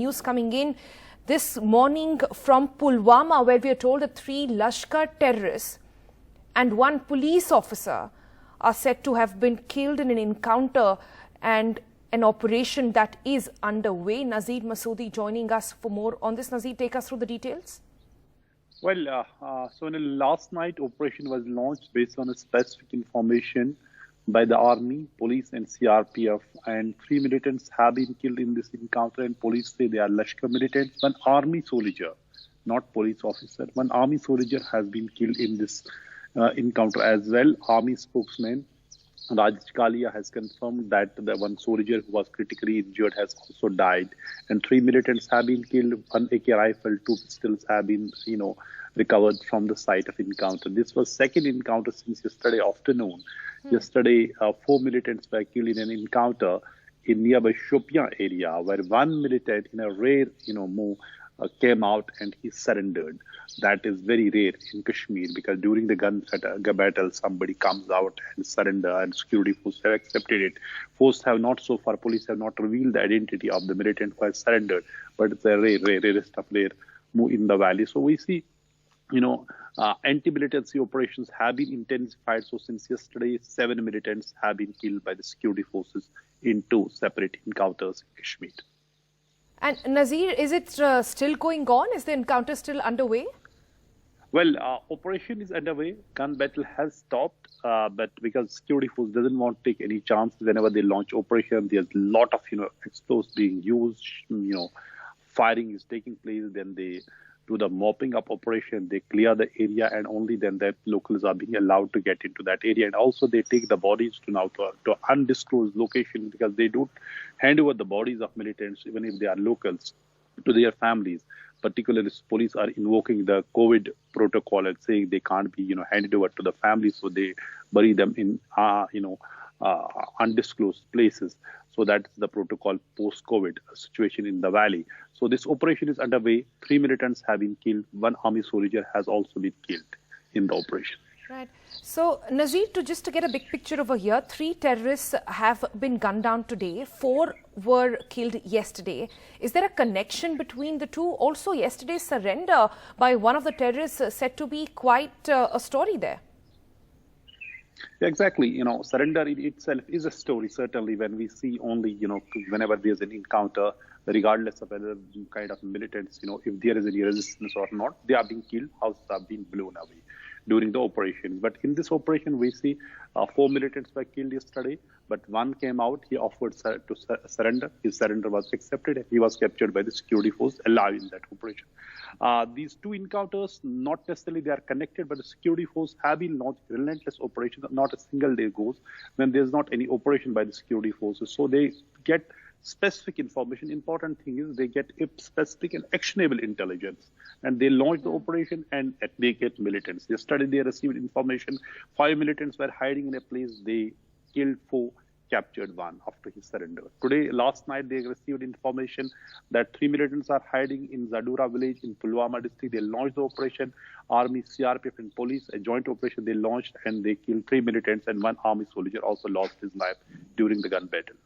news coming in this morning from Pulwama, where we are told that 3 Lashkar terrorists and 1 police officer are said to have been killed in an encounter and an operation that is underway. Nazir Masoodi joining us for more on this. Nazir, take us through the details. Well, so in the last night, operation was launched based on a specific information by the army, police and CRPF, and 3 militants have been killed in this encounter, and police say they are Lashkar militants. 1 army soldier, not police officer, 1 army soldier has been killed in this encounter as well. Army spokesman Rajesh Kalia has confirmed that the 1 soldier who was critically injured has also died, and 3 militants have been killed. 1 AK rifle, 2 pistols have been, recovered from the site of encounter. This was second encounter since yesterday afternoon. Yesterday, 4 militants were killed in an encounter in nearby Shopian area, where 1 militant in a rare, move came out and he surrendered. That is very rare in Kashmir, because during the gun battle, somebody comes out and surrender, and security forces have accepted it. Forces have not so far, police have not revealed the identity of the militant who has surrendered, but it's a rarest of rare move in the valley. So we see, anti-militancy operations have been intensified. So since yesterday, 7 militants have been killed by the security forces in 2 separate encounters in Kashmir. And Nazir, is it still going on? Is the encounter still underway? Well, operation is underway. Gun battle has stopped, but because security force doesn't want to take any chances whenever they launch operation, there's a lot of explosives being used. Firing is taking place. Then they do the mopping up operation. They clear the area, and only then the locals are being allowed to get into that area. And also they take the bodies to undisclosed location, because they don't hand over the bodies of militants, even if they are locals, to their families. Particularly, police are invoking the COVID protocol and saying they can't be, handed over to the families, so they bury them in, undisclosed places. So that's the protocol post-COVID situation in the valley. So this operation is underway. 3 militants have been killed. 1 army soldier has also been killed in the operation. Right. So, Nazir, just to get a big picture over here, 3 terrorists have been gunned down today. 4 were killed yesterday. Is there a connection between the two? Also, yesterday's surrender by one of the terrorists said to be quite a story there. Yeah, exactly. Surrender in itself is a story, certainly, when we see only, whenever there's an encounter, regardless of whether kind of militants, if there is any resistance or not, they are being killed, houses are being blown away during the operation. But in this operation, we see 4 militants were killed yesterday, but 1 came out. He offered to surrender. His surrender was accepted, and he was captured by the security force alive in that operation. These 2 encounters, not necessarily they are connected, but the security force have been launched relentless operations. Not a single day goes when there's not any operation by the security forces. So they get specific information. Important thing is they get specific and actionable intelligence, and they launch the operation and they get militants. Yesterday they received information 5 militants were hiding in a place. They killed 4, captured 1 after his surrender. Today, last night, they received information that 3 militants are hiding in Zadura village in Pulwama district. They launched the operation. Army, CRPF and police, a joint operation they launched, and they killed 3 militants, and 1 army soldier also lost his life during the gun battle.